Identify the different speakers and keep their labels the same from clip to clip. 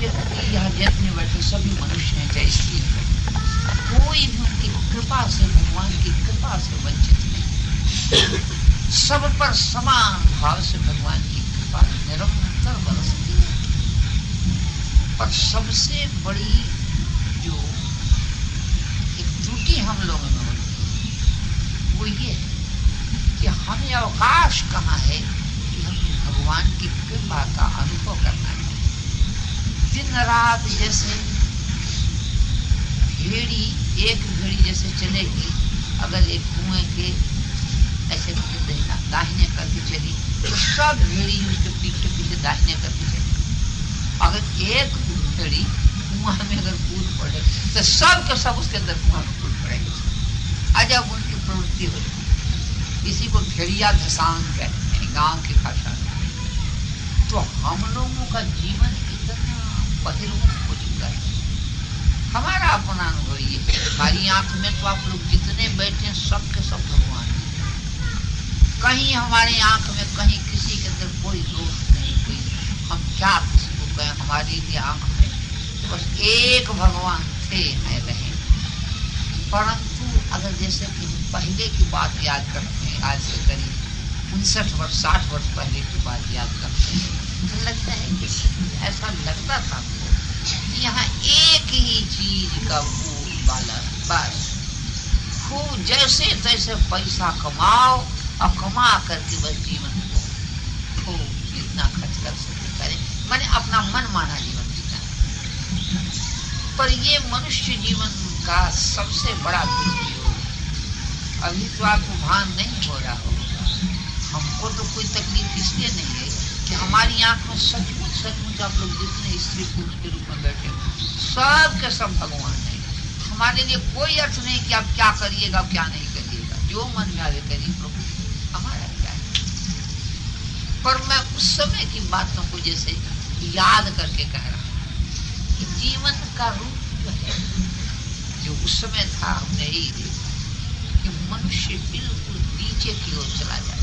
Speaker 1: व्यक्ति यहाँ जितने बैठे सभी मनुष्य हैं, चाहे स्त्री कोई भी उनकी कृपा से, भगवान की कृपा से वंचित नहीं। सब पर समान भाव से भगवान की कृपा निरंतर बरसती है। पर सबसे बड़ी जो एक त्रुटि हम लोगों में होती है वो ये है कि हमें अवकाश कहाँ है कि हम भगवान की कृपा का अनुभव करना है। दिन रात जैसे भेड़ी, एक भेड़ी जैसे चलेगी, अगर एक कुएं के ऐसे देखना दाहिने करके चली तो सब भेड़ी उसके पीछे पीछे दाहिने करके चली। अगर एक भेड़ी कुआं में अगर कूद पड़े तो सब के सब उसके अंदर कुआं में कूद पड़ेगी। अजब उनकी प्रवृत्ति होती है। इसी को भेड़िया धसान कहते हैं गांव की भाषा में। तो हम लोगों का जीवन इतना बहिर्मुख हो चुका है। हमारा अपना अनुभव ये, हमारी आंख में तो आप लोग जितने बैठे हैं सब के सब भगवान। कहीं हमारी आंख में कहीं किसी के अंदर कोई दोष नहीं, कोई हम क्या किसी को कहें, हमारी आंख में तो बस एक भगवान थे, हैं, रहे। परंतु अगर जैसे कि पहले की बात याद करते हैं, आज से करीब 59 वर्ष 60 वर्ष पहले की बात याद करते हैं, तो लगता है कि ऐसा लगता था हमको यहाँ एक ही चीज का भूल वाला, बस खूब जैसे तैसे पैसा कमाओ और कमा करके बस जीवन को खूब जितना खर्च कर सकते करें, मैंने अपना मन माना जीवन जीना। पर ये मनुष्य जीवन का सबसे बड़ा दुरुपयोग। अभी तो आपको भान नहीं हो रहा होगा। हमको तो कोई तकलीफ इसलिए नहीं है कि हमारी आंख में सचमुच सचमुच आप लोग जितने स्त्री पुरुष के रूप में बैठे सब के सब भगवान है। हमारे लिए कोई अर्थ नहीं कि आप क्या करिएगा क्या नहीं करिएगा, जो मन में आवे करिए प्रभु, हमारा क्या है। पर मैं उस समय की बातों को जैसे याद करके कह रहा हूँ कि जीवन का रूप जो है, जो उस समय था, हमने यही देखा कि मनुष्य बिल्कुल नीचे की ओर चला जाए।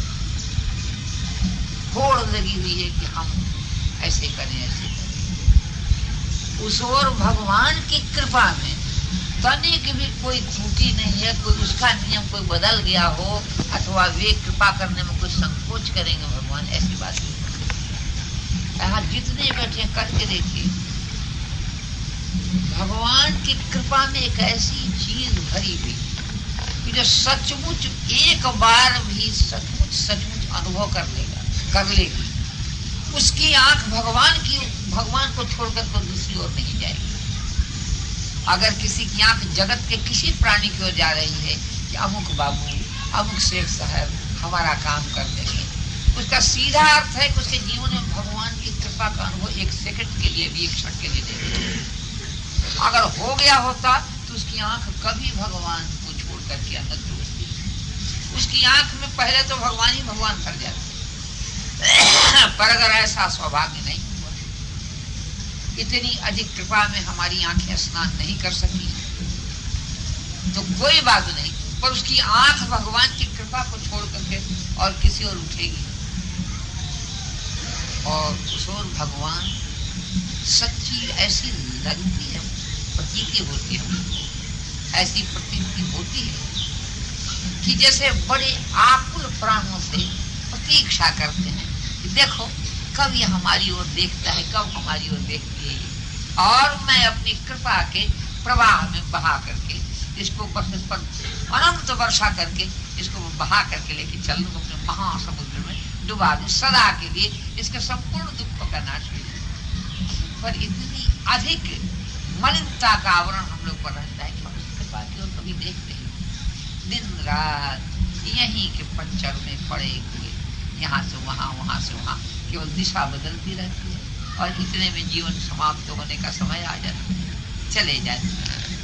Speaker 1: होड़ लगी हुई है कि हम ऐसे करें ऐसे करें। उस ओर भगवान की कृपा में तनिक भी कोई त्रुटि नहीं है, कोई उसका नियम कोई बदल गया हो अथवा वे कृपा करने में कोई संकोच करेंगे भगवान, ऐसी बात नहीं। यहाँ जितने बैठे करके देखिए, भगवान की कृपा में एक ऐसी चीज भरी हुई कि जो सचमुच एक बार भी सचमुच सचमुच अनुभव कर लेगी, उसकी आंख भगवान को छोड़कर तो दूसरी ओर नहीं जाएगी। अगर किसी की आंख जगत के किसी प्राणी की ओर जा रही है कि अमुक बाबू, अमुक शेख साहब हमारा काम कर देंगे, उसका सीधा अर्थ है कि उसके जीवन में भगवान की कृपा का अनुभव एक सेकंड के लिए भी, एक क्षण के लिए नहीं। अगर हो गया होता तो उसकी आंख कभी भगवान को छोड़ करके अंदर जुड़ती। उसकी आंख में पहले तो भगवान ही भगवान भर जाते। पर अगर ऐसा सौभाग्य नहीं हुआ, इतनी अधिक कृपा में हमारी आंखें स्नान नहीं कर सकी तो कोई बात नहीं, पर उसकी आंख भगवान की कृपा को छोड़ करके और किसी और उठेगी और उस ओर भगवान सच्ची ऐसी लगती है, प्रतीति होती है, ऐसी प्रतीति होती है कि जैसे बड़े आकुल प्राणों से प्रतीक्षा करते हैं कि देखो कब ये हमारी ओर देखता है, कब हमारी ओर देखती है, और मैं अपनी कृपा के प्रवाह में बहा करके इसको बस पर अनंत वर्षा करके इसको बहा करके लेके चल दूं अपने महासमुद्र में, डुबा दूं सदा के लिए, इसके संपूर्ण दुखों का नाश हो जाए। पर इतनी अधिक मलिनता का आवरण हम लोग पर रहता है कि हम उस कृपा की ओर कभी देखते हैं। दिन रात यहीं के पंचर में पड़े हुए, यहाँ से वहाँ, वहाँ से वहाँ, केवल दिशा बदलती रहती है और इतने में जीवन समाप्त होने का समय आ जाता है, चले जाते हैं।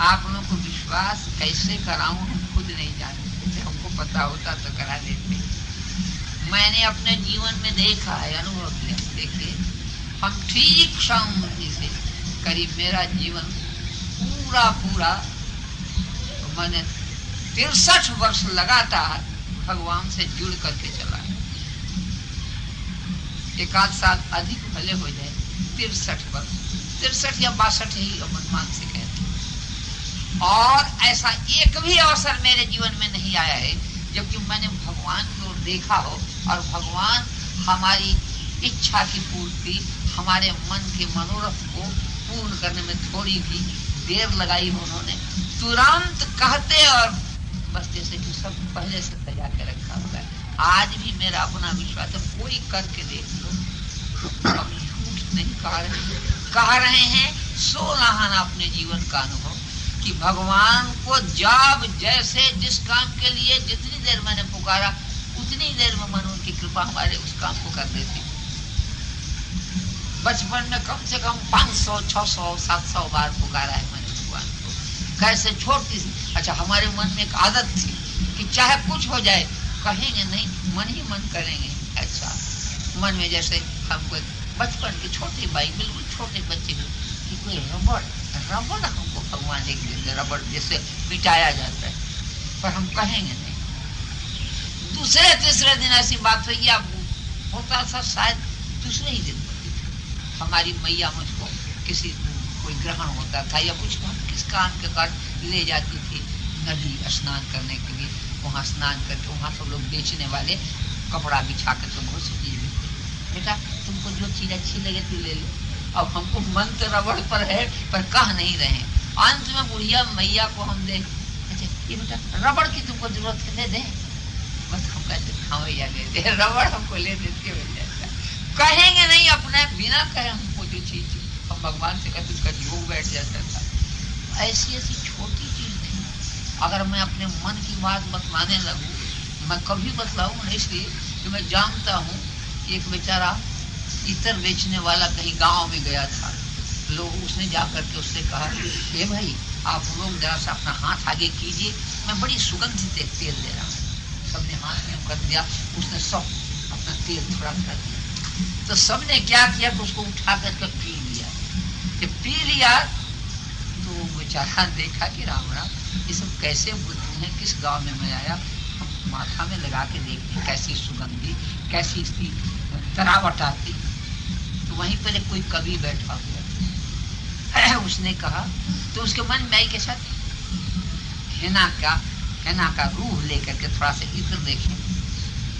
Speaker 1: आप लोगों को विश्वास कैसे कराऊं हम खुद नहीं जानते, हमको पता होता तो करा देते। मैंने अपने जीवन में देखा है, अनुभव किया। देखिए हम ठीक शांति से करीब मेरा जीवन पूरा मैंने 63 वर्ष लगातार भगवान से जुड़ करके चला है। एक आध साल अधिक भले हो जाए 63 वर्ष, 63 या 62 ही अनुमान से कहते हैं। और ऐसा एक भी अवसर मेरे जीवन में नहीं आया है जबकि मैंने भगवान को देखा हो और भगवान हमारी इच्छा की पूर्ति, हमारे मन के मनोरथ को पूर्ण करने में थोड़ी भी देर लगाई हो। उन्होंने तुरंत कहते और बस जैसे कि सब पहले से तैयार कर रखा हुआ है। आज भी मेरा अपना विश्वास है, कोई करके देख लो, हम झूठ नहीं कह रहे हैं सो रहा अपने जीवन का अनुभव कि भगवान को जब जैसे जिस काम के लिए जितनी देर मैंने पुकारा उतनी देर में मन उनकी कृपा हमारे उस काम को कर देती। बचपन में कम से कम 500, 600, 700 बार पुकारा है मैंने भगवान को, कैसे छोटी सी। अच्छा, हमारे मन में एक आदत थी कि चाहे कुछ हो जाए कहेंगे नहीं, मन ही मन करेंगे। अच्छा, मन में जैसे हमको बचपन की छोटी बाई, बिल्कुल छोटे बच्चे कि कोई रबड़ हमको भगवान एक दिन रबड़ जैसे मिटाया जाता है, पर हम कहेंगे नहीं। दूसरे तीसरे दिन ऐसी बात हुई, अब होता था शायद दूसरे ही दिन हमारी मैया मुझको किसी कोई ग्रहण होता था या कुछ किस काम के कारण ले जाती थी नदी स्नान करने के लिए। वहाँ स्नान करके वहाँ सब लोग बेचने वाले कपड़ा बिछा कर तो बहुत सी चीज बिकती, बेटा तुमको जो चीज अच्छी लगे तू ले लो। अब हमको मन तो रबड़ पर है पर कह नहीं रहे। अंत में बुढ़िया मैया को हम दे, अच्छा ये बेटा रबड़ की तुमको जरूरत है ले दे, बस हम कहते हाँ भैया ले दे, रबड़ हमको ले देते भैया। कहेंगे नहीं, अपने बिना कहे हमको जो चीज हम भगवान से कहते उसका योग बैठ जाता था। ऐसी ऐसी छोटी चीज नहीं। अगर मैं अपने मन की बात बतलाने लगूं, मैं कभी बतलाऊं इसलिए कि मैं जानता हूँ एक बेचारा इतर बेचने वाला कहीं गांव में गया था। लोग उसने जा करके उससे कहा हे भाई आप लोग जरा सा अपना हाथ आगे कीजिए, मैं बड़ी सुगंधित एक तेल दे रहा हूँ। सबने हाथ में कर दिया, उसने सब अपना तेल थोड़ा कर दिया तो सबने क्या किया कि उसको उठा करके पी लिया। जब पी लिया तो बेचारा देखा कि राम राम ये सब कैसे बुद्धि है, किस गांव में मैं आया, माथा में लगा के देखते कैसी सुगंधी, कैसी इसकी तरावट आती। तो वहीं पर कोई कवि बैठा हुआ, उसने कहा तो उसके मन में आई के साथ हेना का रूह लेकर के थोड़ा सा इत्र देखें।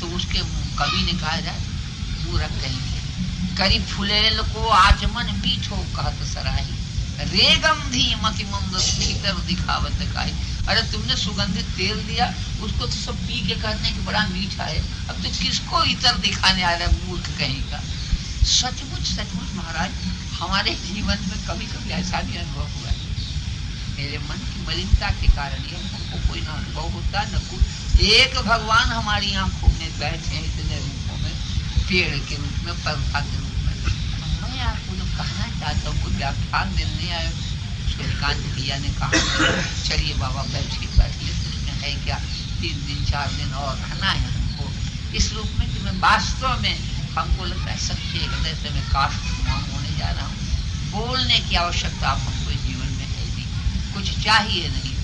Speaker 1: तो उसके कवि ने कहा जाए मूर्ख कहेंगे करी फुलेल को आचमन मीठो कहत सराही, रे गंधी मति मंद भीतर दिखावत काई। अरे तुमने सुगंधित तेल दिया, उसको तो सब पी के कहने की बड़ा मीठा है, अब तो किसको इतर दिखाने आ रहा है, मूर्ख कहेगा। सचमुच महाराज हमारे जीवन में कभी कभी ऐसा भी अनुभव हुआ है। मेरे मन की मलिनता के कारण ही हमको कोई ना अनुभव होता न कुछ। एक भगवान हमारी आंखों में बैठे हैं इतने रूपों में, पेड़ के रूप में, पौधा के रूप में। मैं आपको जो कहना चाहता हूँ, कोई व्याख्यान देने आए, उसके निकांत भैया ने कहा चलिए बाबा बैठिए, तो उसमें है क्या 3 दिन 4 दिन और रहना है हमको इस रूप में कि मैं वास्तव में हमको लगता है सच्चे हृदय से मैं काष्ठमान होने जा रहा हूँ। बोलने की आवश्यकता हमको जीवन में है नहीं, कुछ चाहिए नहीं,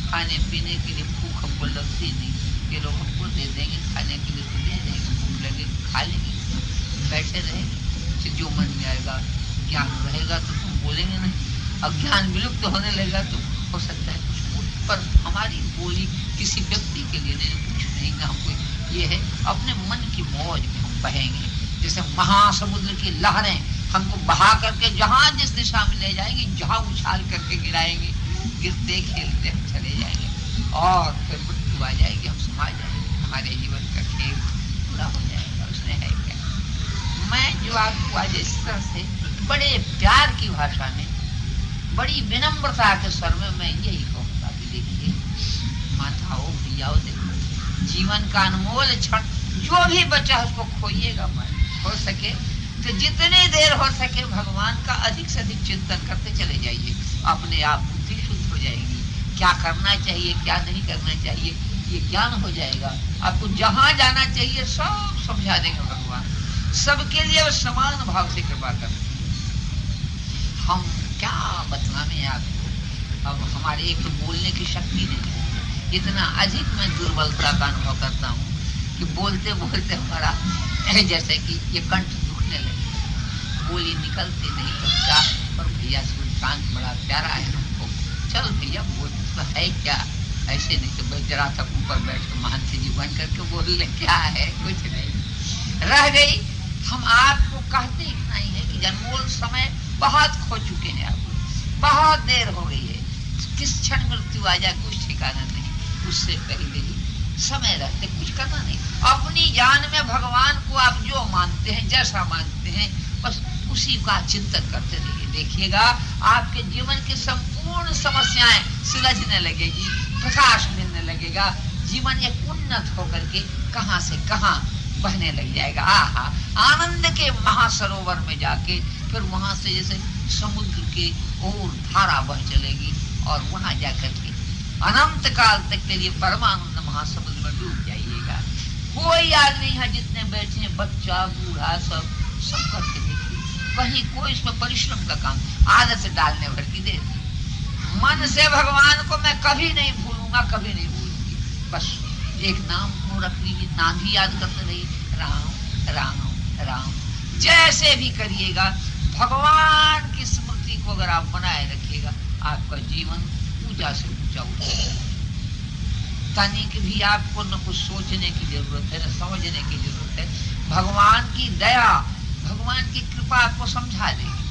Speaker 1: खाने पीने के लिए भूख हमको लगती नहीं, ये लोग हमको दे देंगे खाने के लिए तो दे देंगे, भूख लगे खा लेंगे, बैठे रहेंगे, जो मन में आएगा। ज्ञान रहेगा तो तुम बोलेंगे नहीं, अब ज्ञान विलुप्त होने लगेगा तो हो सकता है कुछ बोल, पर हमारी बोली किसी व्यक्ति के लिए नहीं, कुछ नहीं ना। हमको ये है अपने मन की मौज में हम बहेंगे, जैसे महासमुद्र की लहरें हमको बहा करके जहाँ जिस दिशा में ले जाएंगे, जहाँ उछाल करके गिराएंगे, गिरते खेलते हम चले जाएंगे और फिर मृत्यु आ जाएगी, हम समा जाएंगे, हमारे जीवन का खेल पूरा हो जाएगा। उसने है क्या, मैं जो आपको आज इस तरह से बड़े प्यार की भाषा में, बड़ी विनम्रता के स्वर में मैं यही कहूँगा कि देखिए माताओं भैयाओ, देखो जीवन का अनमोल क्षण जो भी बचा उसको खोइएगा मत। हो सके तो जितनी देर हो सके भगवान का अधिक से अधिक चिंतन करते चले जाइए, अपने आप बुद्धि शुद्ध हो जाएगी, क्या करना चाहिए क्या नहीं करना चाहिए ये ज्ञान हो जाएगा। आपको जहाँ जाना चाहिए सब समझा देंगे भगवान, सबके लिए समान भाव से कृपा करें। हम क्या बतलाने आपको, अब हमारे एक तो बोलने की शक्ति नहीं है, इतना अधिक मैं दुर्बलता का अनुभव करता हूँ कि बोलते बोलते हमारा जैसे कि ये कंठ दुखने लगे। बोली निकलते नहीं तो क्या, पर भैया सूर्यकांत बड़ा प्यारा है हमको, चल भैया बोल तो है क्या, ऐसे नहीं तो भाई जरा तक ऊपर बैठ के महंत जी बन करके बोल ले, क्या है, कुछ नहीं रह गई। हम आपको कहते इतना ही है कि जन्मोल समय बहुत खो चुके हैं, आप बहुत देर हो गई है, किस क्षण मृत्यु आ जाए कुछ ठिकाना नहीं, उससे पहले ही समय रहते कुछ करना नहीं। अपनी जान में भगवान को आप जो मानते हैं, जैसा मानते हैं, बस उसी का चिंतन करते रहिए। देखिएगा आपके जीवन की संपूर्ण समस्याएं सुलझने लगेगी, प्रकाश मिलने लगेगा, जीवन एक उन्नत होकर के कहां से कहां बहने लग जाएगा। आहा, आनंद के महासरोवर में जाके फिर वहां से जैसे समुद्र के ओर धारा बह चलेगी और वहां जाकर के अनंत काल तक के लिए परमानंद महासमुद्र में डूब जाइएगा। कोई आदमी यहाँ जितने बैठे हैं, बच्चा बूढ़ा सब करके देखिए, कहीं कोई इसमें परिश्रम का काम, आदत डालने भर की देर, मन से भगवान को मैं कभी नहीं भूलूंगा, कभी नहीं भूलूंगी, बस एक नाम को रख लीजिए, नाम ही याद करते रहिए, राम राम राम। जैसे भी करिएगा भगवान की स्मृति को अगर आप बनाए रखिएगा, आपका जीवन ऊंचा से ऊंचा उठेगा। तनिक भी आपको न कुछ सोचने की जरूरत है, न समझने की जरूरत है। भगवान की दया, भगवान की कृपा आपको समझा देगी,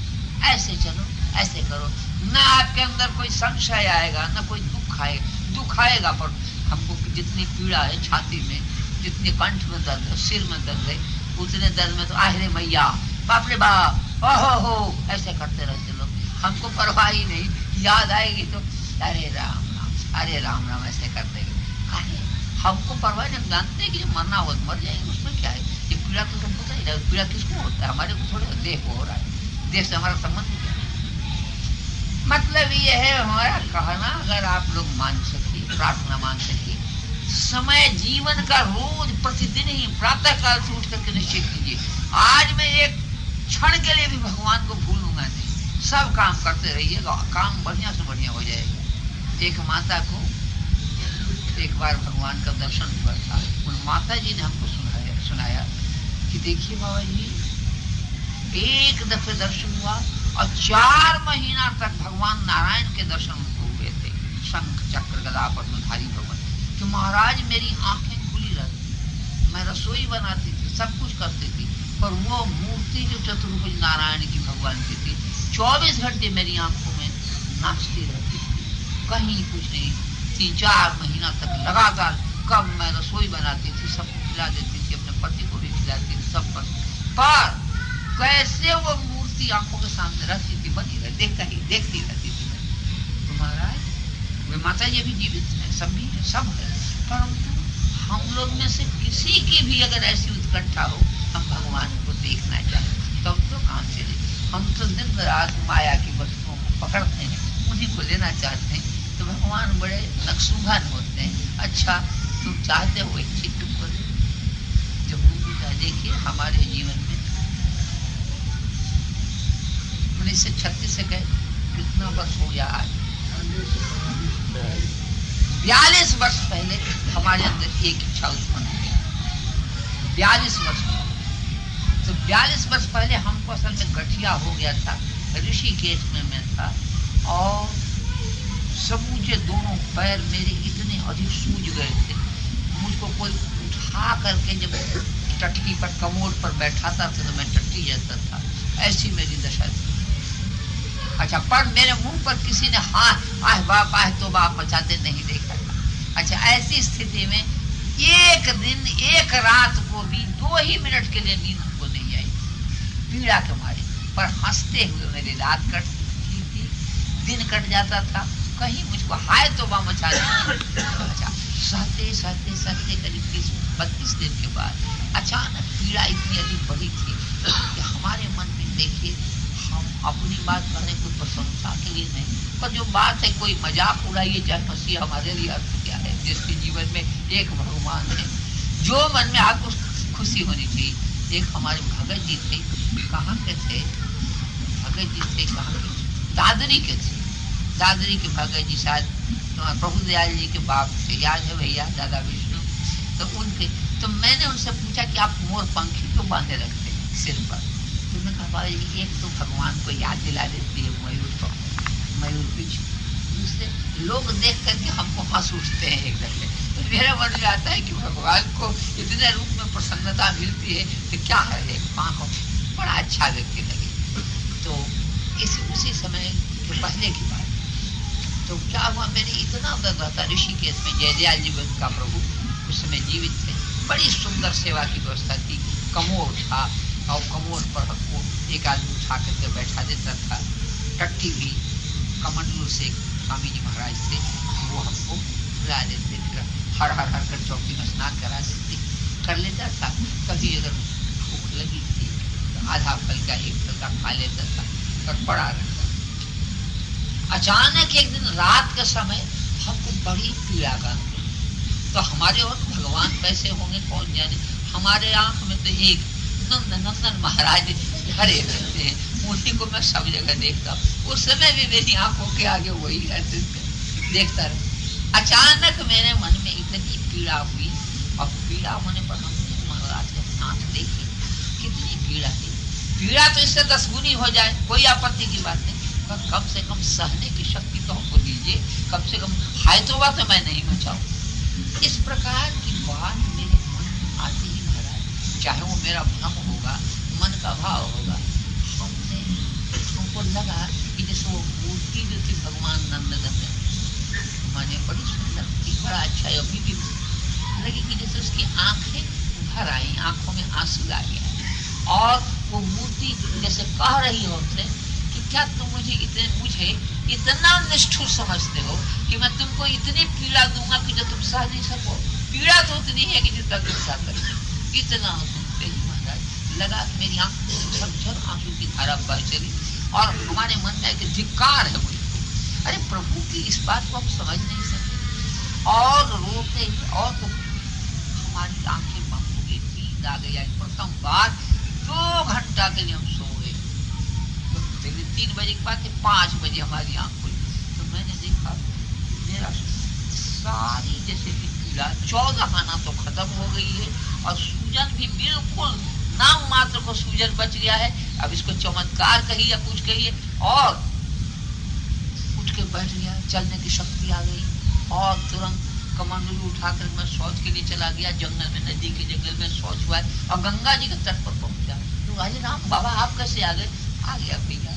Speaker 1: ऐसे चलो, ऐसे करो, न आपके अंदर कोई संशय आएगा, न कोई दुख आएगा। दुख आएगा पर हमको जितनी पीड़ा है छाती में, जितनी कंठ में दर्द है, सिर में दर्द है, उतने दर्द में तो आहरे मैया, बाप रे बाप, ओहो हो, ऐसे करते रहते लोग, हमको परवाह ही नहीं, याद आएगी तो अरे राम राम, अरे राम राम, ऐसे करते हमको परवाह नहीं, जानते हैं कि मरना हो तो मर जाएंगे, उसमें क्या है, ये पीड़ा तो तुमको पता ही है, पीड़ा किसको होता है, हमारे को थोड़े देह को हो रहा है, देह से हमारा संबंध क्या है। मतलब ये है हमारा कहना, अगर आप लोग मान सके, प्रार्थना मान सके, समय जीवन का रोज प्रतिदिन ही प्रातः काल से उठ करके निश्चय कीजिए, आज मैं एक क्षण के लिए भी भगवान को भूलूंगा नहीं, सब काम करते रहिएगा, काम बढ़िया से बढ़िया हो जाएगा। एक माता को एक बार भगवान का दर्शन हुआ था, उन माता जी ने हमको सुनाया कि देखिए बाबा जी, एक दफे दर्शन हुआ और 4 महीना तक भगवान नारायण के दर्शन उनको हुए थे, शंख चक्र गदा पद्मधारी भगवान, कि महाराज मेरी आंखें खुली रहती, मैं रसोई बनाती थी, सब कुछ करती थी, पर वो मूर्ति जो चतुर्भुज नारायण की भगवान की थी 24 घंटे मेरी आंखों में नाचती रहती थी, कहीं कुछ नहीं। 3-4 महीना तक लगातार, कब मैं रसोई बनाती थी, सबको खिला देती थी, अपने पति को भी खिलाती थी, सब पर कैसे वो मूर्ति आंखों के सामने रहती थी, बनी रही, देखती रहती थी। तो महाराज वे माता जी भी जीवित है, सब भी है, सब है, परंतु हम लोग में से किसी की भी अगर ऐसी उत्कंठा हो, हम भगवान को देखना चाहते, तब तो काम चले। हम तो दिन रात माया की वस्तुओं को पकड़ते हैं, उन्हीं को लेना चाहते हैं, तो भगवान बड़े नक्शुभान होते हैं। अच्छा तुम चाहते हो एक चीज तुमको जब देखिए हमारे जीवन में 1936 से गए, कितना वर्ष हो गया आज, 42 वर्ष पहले हमारे अंदर एक इच्छा उत्पन्न हुई, 42 वर्ष तो 42 वर्ष पहले हमको असल में गठिया हो गया था, ऋषिकेश में मैं था, और समूचे दोनों पैर मेरे इतने अधिक सूज गए थे, मुझको कोई उठा करके जब टटकी पर कमोड पर बैठाता था तो मैं टट्टी जाता था, ऐसी मेरी दशा थी। अच्छा, पर मेरे मुंह पर किसी ने हाथ आह बाप आह तो बाप मचाते नहीं देखा था। अच्छा, ऐसी स्थिति में एक दिन एक रात को भी 2 ही मिनट के लिए नींद हमको नहीं आई, पीड़ा के मारे, पर हंसते हुए मेरी रात कटती थी, दिन कट जाता था, कहीं मुझको हाय तो बा मचा दिया। अच्छा, सहते सहते सहते करीब 30-32 दिन के बाद अचानक पीड़ा इतनी अधिक बढ़ी थी कि हमारे मन में, देखिए हम अपनी बात करने कोई प्रशंसा के लिए नहीं, पर जो बात है कोई मजाक उड़ाइए, चाहे मसीह हमारे लिए अर्थ क्या है, जिसके जीवन में एक भगवान है, जो मन में आपको खुशी होनी चाहिए। एक हमारे भगत जी थे, कहाँ के थे भगत जी, थे कहाँ के, दादरी के थे, दादरी के भगत जी शायद प्रभु दयाल जी के बाप थे, याद है भैया, दादा विष्णु। तो उनके, तो मैंने उनसे पूछा कि आप मोर पंखी क्यों बांधे रखते हैं सिर पर, तुमने कहा बाबा जी एक तो भगवान को याद दिला देती है मयूर को, मयूर पीछे, दूसरे लोग देख करके हमको हंस उठते हैं एकदम में। तो मेरे मन में आता है कि भगवान को इतने रूप में प्रसन्नता मिलती है तो क्या है, एक माँ को बड़ा अच्छा व्यक्ति लगे। तो उसी समय के पहले की बात, तो क्या हुआ, मैंने इतना उधर था ऋषिकेश में, जयदयाल जी का प्रभु उस समय जीवित थे, बड़ी सुंदर सेवा की व्यवस्था थी। कमोर था और कमोर पर हमको एक आदमी उठा करके बैठा देता था, टट्टी भी कमंडलू से स्वामी जी महाराज थे, वो हमको बुला देते, फिर हर हर हर कर चौकी में स्नान करा देते कर लेता था। कभी अगर भूख लगी थी तो आधा फल का एक फल का खा लेता था और पड़ा रहता। अचानक एक दिन रात के समय हमको बड़ी पीड़ा का, तो हमारे और भगवान कैसे होंगे कौन जाने, हमारे आंख में तो एक नंदन महाराज खड़े रहते हैं, उन्हीं को मैं सब जगह देखता हूँ। उस समय भी मेरी आंखों के आगे वही रहते देखता रहा। अचानक मेरे मन में इतनी पीड़ा हुई, और पीड़ा होने पर हमने महाराज के आंख देखी, कितनी पीड़ा थी। पीड़ा तो इससे 10 गुनी हो जाए कोई आपत्ति की बात नहीं, पर कम से कम सहने की शक्ति तो हमको दीजिए, कम से कम हायतोबा तो मैं नहीं बचाऊं। इस प्रकार की बात मेरे मन में आती ही महाराज, चाहे वो मेरा भ्रम होगा, मन का भाव होगा, हमको लगा कि जैसे वो मूर्ति जो थी भगवान नंदन माने बड़ी सुंदर थी, बड़ा अच्छा, अभी भी लगी कि जैसे उसकी आंखें भर आई, आंखों में आंसू आ गया, और वो मूर्ति जैसे कह रही हो हमसे कि क्या तुम मुझे इतना निष्ठुर समझते हो कि मैं तुमको इतनी पीड़ा दूंगा कि जो तुम सह नहीं सको। पीड़ा तो उतनी है कि जितना तुम सह करो। इतना सुनते ही महाराज लगा कि मेरी आंख झरझर आंसू की धारा बह चली, और हमारे मन में एक धिक्कार है मुझे, अरे प्रभु की इस बात को हम समझ नहीं सकते, और रोते और तो हमारी आंखें बंद हो गई, नींद आ गई। प्रथम बार 2 घंटा के लिए हम सो गए, तो 3 बजे के बाद 5 बजे हमारी आंख खुली, तो मैंने देखा मेरा सारी जैसे कि पीड़ा 14 आना तो खत्म हो गई है, और सूजन भी बिल्कुल नाम मात्र को सूजन बच गया है। अब इसको चमत्कार कहिए या कुछ कहिए, और उठ के बैठ गया, चलने की शक्ति आ गई, और तुरंत कमंडलू उठाकर मैं शौच के लिए चला गया, जंगल में, नदी के जंगल में शौच हुआ, और गंगा जी के तट पर पहुंचा। तो अरे राम बाबा आप कैसे आ गए? आ गया भैया।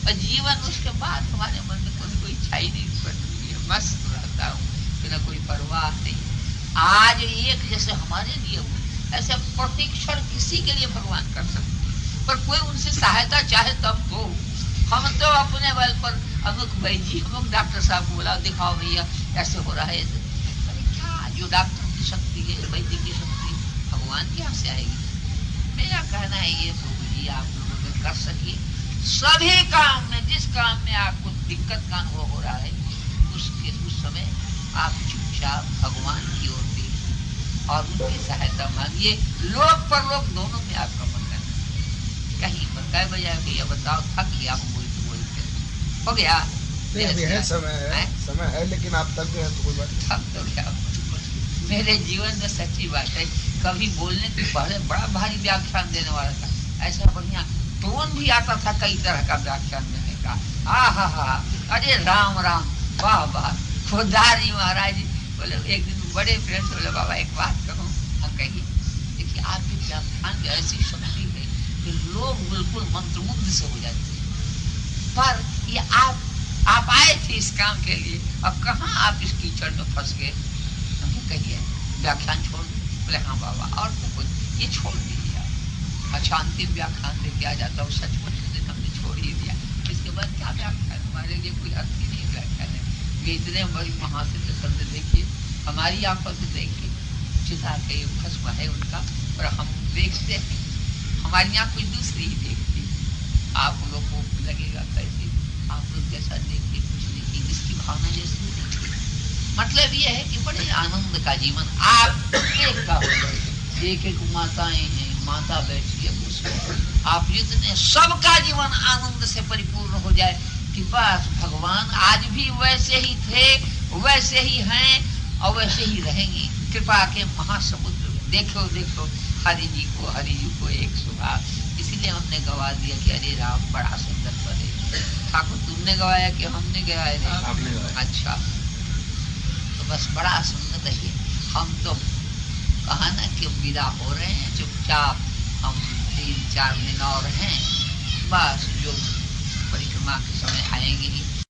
Speaker 1: और जीवन उसके बाद हमारे मन में कोई इच्छा ही नहीं पड़ती है, मस्त रहता हूँ, बिना कोई परवाह नहीं। आज एक जैसे हमारे लिए हुए, ऐसे प्रतिक्षण किसी के लिए भगवान कर सकते, पर कोई उनसे सहायता चाहे तब तो। हम तो अपने बल पर अमुक भाई जी, अमुक डॉक्टर साहब बोला दिखाओ भैया ऐसे हो रहा है, क्या जो डॉक्टर की शक्ति है, वैद्य की शक्ति भगवान के यहाँ से आएगी। मेरा कहना है ये प्रभु जी आप लोगों को कर सकिए, सभी काम में, जिस काम में आपको दिक्कत का अनुभव हो रहा है, उस समय आप चुपचाप भगवान की ओर देखिए और उनकी सहायता मांगिए। लोक परलोक दोनों में आपका मंगल। कहीं पर कह बजाय भैया बताओ, थक गया हम बोलते बोलते, हो गया
Speaker 2: अभी है, समय है, लेकिन आप तक गए तो कोई बात नहीं।
Speaker 1: थक तो गया। मेरे जीवन में सच्ची बात है, कभी बोलने के पहले बड़ा भारी व्याख्यान देने वाला था, ऐसा बढ़िया टोन भी आता था कई तरह का व्याख्यान देने का। हा, अरे राम राम, वाह वाह, खुदारी महाराज बोले। एक दिन बड़े प्रेम से बोले बाबा एक बात कहूँ। हम कहिए, देखिए आपके व्याख्यान की ऐसी शक्ति है कि लोग बिल्कुल मंत्रमुग्ध से हो जाते हैं, पर ये आप आए थे इस काम के लिए, अब कहाँ आप इस कीचड़ में फंस गए? हमने कहिए व्याख्यान छोड़ दो। बोले हाँ बाबा, और तो कुछ ये छोड़ दीजिए आप। अच्छा अंतिम व्याख्यान से क्या जाता हूँ, सचमुच दिन हमने छोड़ ही दिया। इसके बाद क्या व्याख्यान, हमारे लिए कोई अर्थ ही नहीं व्याख्यान है। ये इतने बड़ी महासिद्ध शब्द देखिए, हमारी आंखों से देखिए, चिता के भस्म है उनका, और हम देखते हैं, हमारी आंख कुछ दूसरी ही देखती। आप लोग को लगेगा कैसे, आप लोग जैसा देखिए कुछ देखिए, जिसकी भावना जैसी देखिए। मतलब ये है कि बड़े आनंद का जीवन आप एक का हो जाए। एक माताएं हैं, माता बैठी है उसमें, आप जितने सबका जीवन आनंद से परिपूर्ण हो जाए कि बस भगवान आज भी वैसे ही थे, वैसे ही हैं और वैसे ही रहेंगे। कृपा के महासमुद्र देखो हरि जी को एक स्वभाव। इसी इसीलिए हमने गवा दिया कि अरे राम बड़ा सुंदर पद है। ठाकुर तुमने गवाया कि हमने गवाया?
Speaker 2: आपने गवाया।
Speaker 1: अच्छा, तो बस बड़ा सुंदर है। हम तो कहा ना कि विदा हो रहे हैं चुपचाप, हम 3-4 दिन और हैं, बस जो परिक्रमा के समय आएंगे ही।